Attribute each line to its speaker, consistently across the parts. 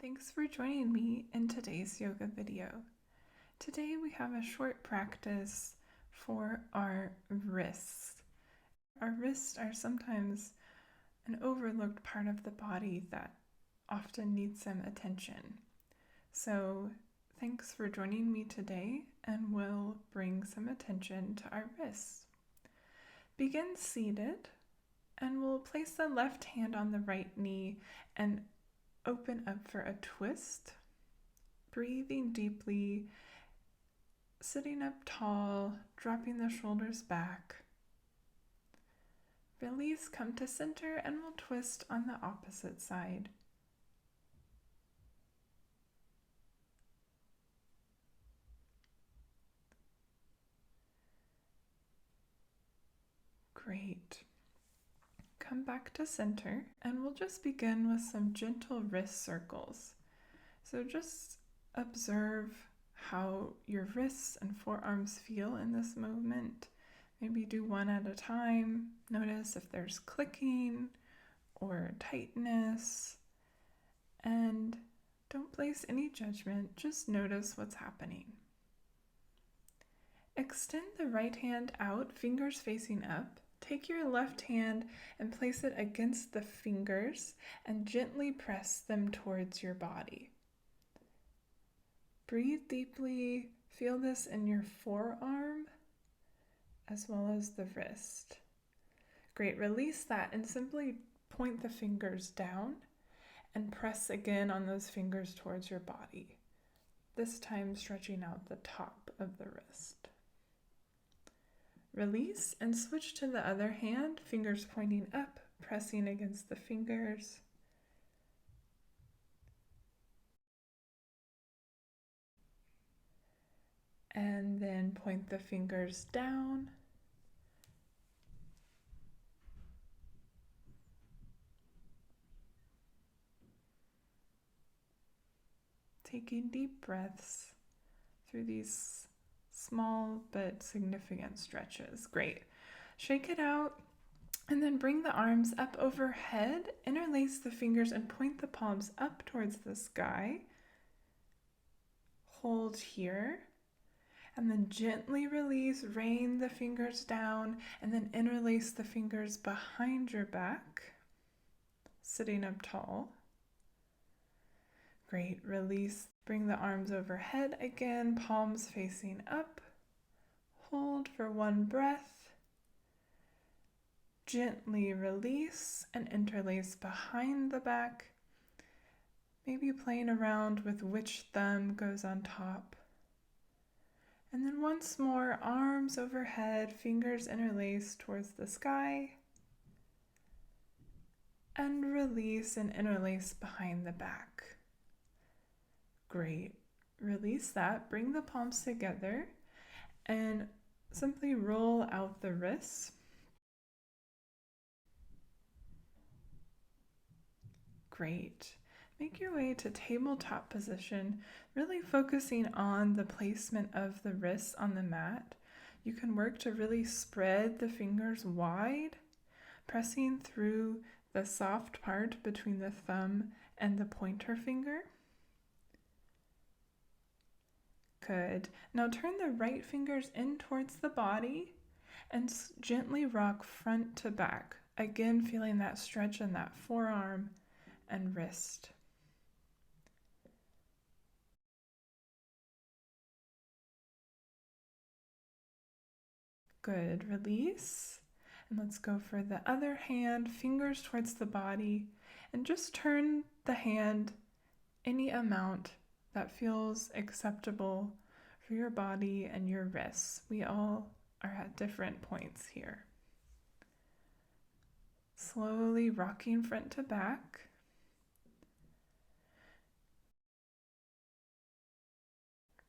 Speaker 1: Thanks for joining me in today's yoga video. Today we have a short practice for our wrists. Our wrists are sometimes an overlooked part of the body that often needs some attention. So thanks for joining me today, and we'll bring some attention to our wrists. Begin seated, and we'll place the left hand on the right knee and open up for a twist, breathing deeply, sitting up tall, dropping the shoulders back. Release, come to center, and we'll twist on the opposite side. Great. Come back to center, and we'll just begin with some gentle wrist circles. So just observe how your wrists and forearms feel in this movement. Maybe do one at a time. Notice if there's clicking or tightness, and don't place any judgment, just notice what's happening. Extend the right hand out, fingers facing up. Take your left hand and place it against the fingers and gently press them towards your body. Breathe deeply, feel this in your forearm as well as the wrist. Great, release that and simply point the fingers down and press again on those fingers towards your body, this time stretching out the top of the wrist. Release and switch to the other hand, fingers pointing up, pressing against the fingers. And then point the fingers down. Taking deep breaths through these small but significant stretches. Great. Shake it out and then bring the arms up overhead, interlace the fingers and point the palms up towards the sky. Hold here and then gently release, rain the fingers down and then interlace the fingers behind your back, sitting up tall. Great, release, bring the arms overhead again, palms facing up. Hold for one breath. Gently release and interlace behind the back. Maybe playing around with which thumb goes on top. And then once more, arms overhead, fingers interlaced towards the sky. And release and interlace behind the back. Great. Release that. Bring the palms together and simply roll out the wrists. Great. Make your way to tabletop position, really focusing on the placement of the wrists on the mat. You can work to really spread the fingers wide, pressing through the soft part between the thumb and the pointer finger. Good. Now turn the right fingers in towards the body and gently rock front to back. Again, feeling that stretch in that forearm and wrist. Good. Release. And let's go for the other hand, fingers towards the body, and just turn the hand any amount that feels acceptable for your body and your wrists. We all are at different points here. Slowly rocking front to back.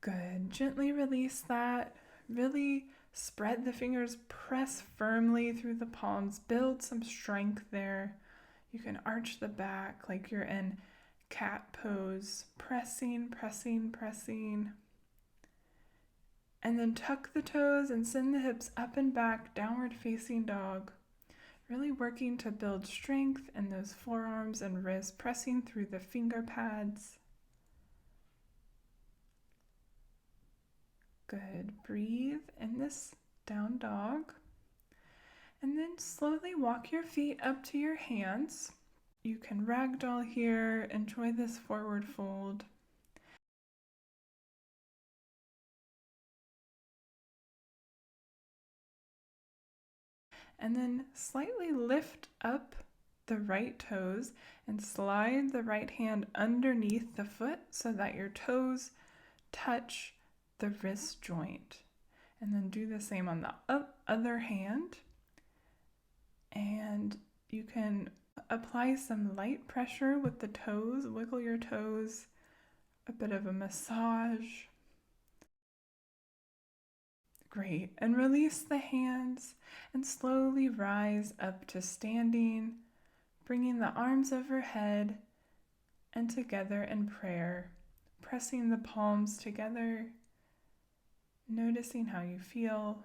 Speaker 1: Good. Gently release that. Really spread the fingers, press firmly through the palms, build some strength there. You can arch the back like you're in cat pose, pressing, pressing, pressing. And then tuck the toes and send the hips up and back, downward facing dog. Really working to build strength in those forearms and wrists, pressing through the finger pads. Good. Breathe in this down dog. And then slowly walk your feet up to your hands. You can ragdoll here. Enjoy this forward fold. And then slightly lift up the right toes and slide the right hand underneath the foot so that your toes touch the wrist joint. And then do the same on the other hand. And you can apply some light pressure with the toes, wiggle your toes, a bit of a massage. Great. And release the hands and slowly rise up to standing, bringing the arms overhead and together in prayer, pressing the palms together, noticing how you feel.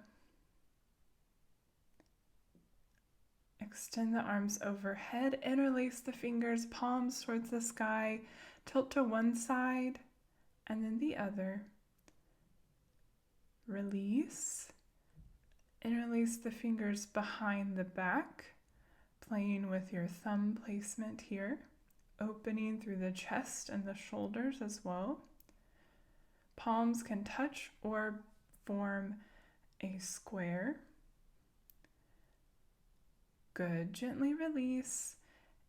Speaker 1: Extend the arms overhead, interlace the fingers, palms towards the sky, tilt to one side and then the other. Release. Interlace the fingers behind the back, playing with your thumb placement here, opening through the chest and the shoulders as well. Palms can touch or form a square. Good. Gently release.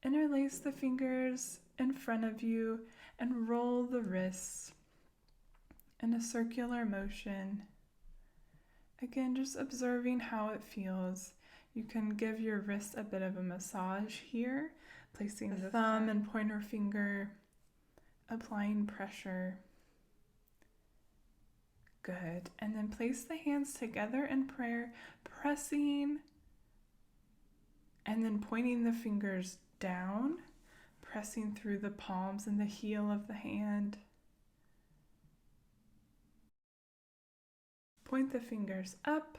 Speaker 1: Interlace the fingers in front of you and roll the wrists in a circular motion. Again, just observing how it feels. You can give your wrists a bit of a massage here, placing the thumb and pointer finger, applying pressure. Good. And then place the hands together in prayer, pressing and then pointing the fingers down, pressing through the palms and the heel of the hand. Point the fingers up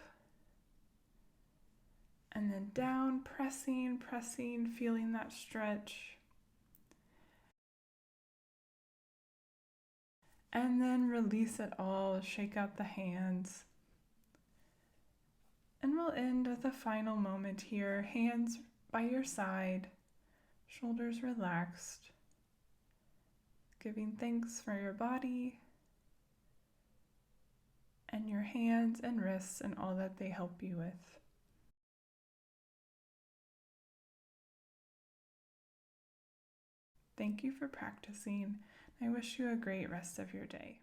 Speaker 1: and then down, pressing, feeling that stretch. And then release it all, shake out the hands. And we'll end with a final moment here, hands by your side, shoulders relaxed, giving thanks for your body and your hands and wrists and all that they help you with. Thank you for practicing. I wish you a great rest of your day.